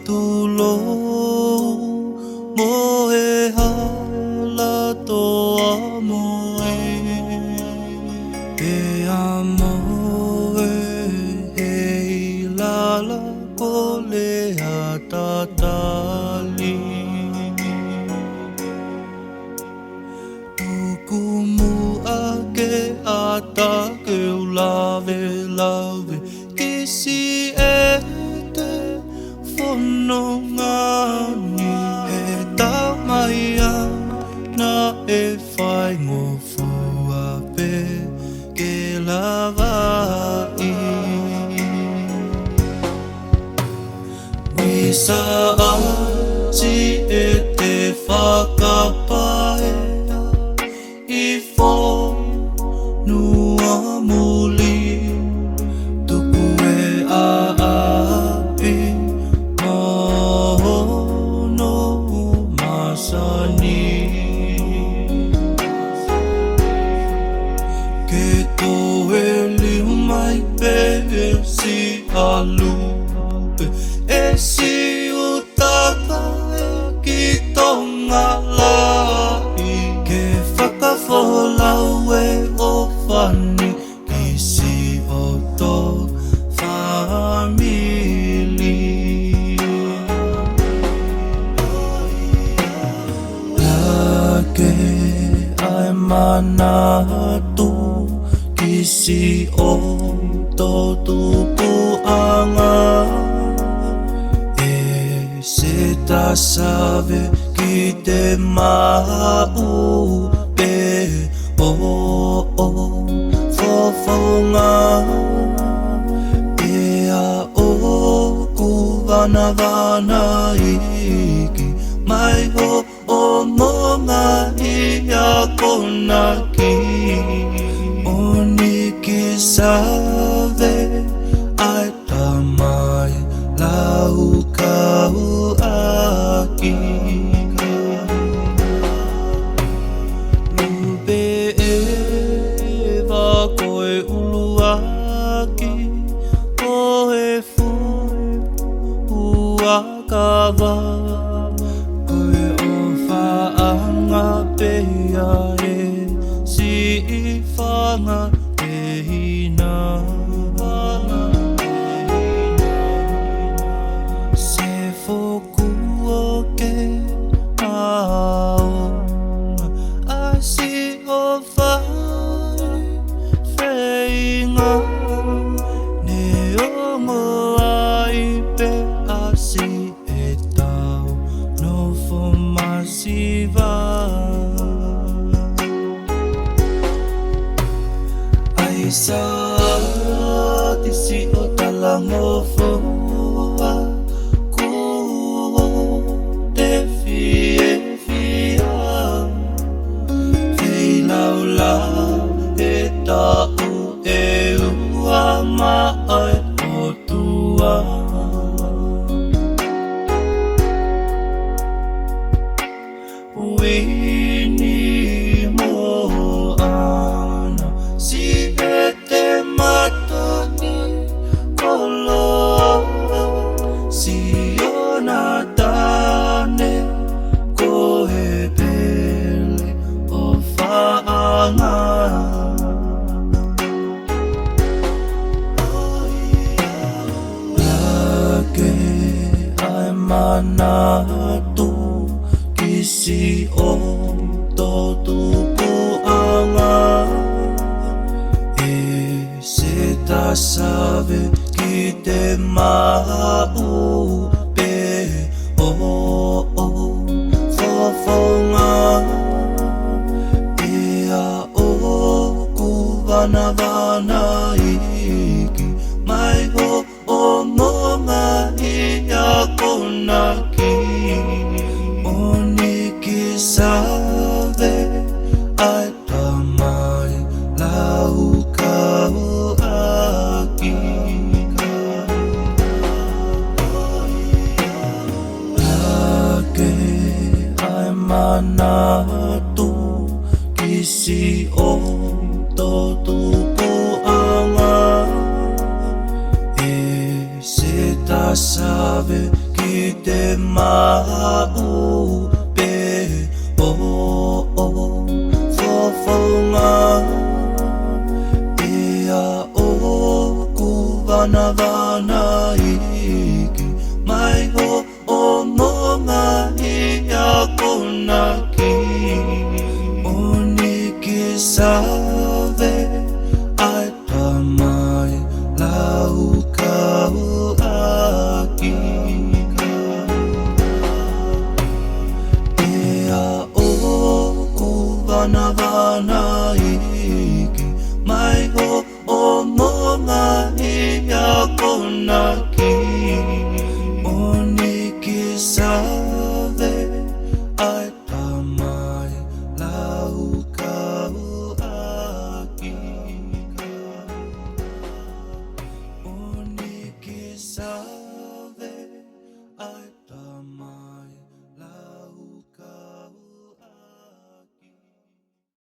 Tulong mo halato amore e amore e lala kole atatali Tukumu ake atake ulave lave kisi ete Fonongani he tamaya na e whai ngofua pe ke lawai Wisa aci e te whakapaea I whonua muli tuku e aapi Ke toe liu mai pe si alupe E si utaka e ki tonga lai Ke whakafolau e o whani Ki si o tō whamili Ai manatu kisi o tō tupuanga E se tasave ki te mau pe o fofonga E a o kuvana vana iki mai ho o monga ia konaki Oni ki save ai tamai lau kau aki Lube eva koe ulu aki O e fu uakawa Pea e si I whanga te hina Se whoku o ke aonga A si o whai whainga Ne ongo ai pe a si e tau No for masiva Sa tisi o talango fua Ku te fie fia Fei laula e tau e ua mai o tua Wini mo ana si matani kolo si ona tane koe pele o whaanga Lake ai manatu kisi o tō tupuanga Tasave ki te mau pe o fofonga E a o kuvana vana iki Mai ho o monga I a konaki Oni ki save ai tamai lau kau Manatu kisi o tō tupuanga E se tasave ki te mau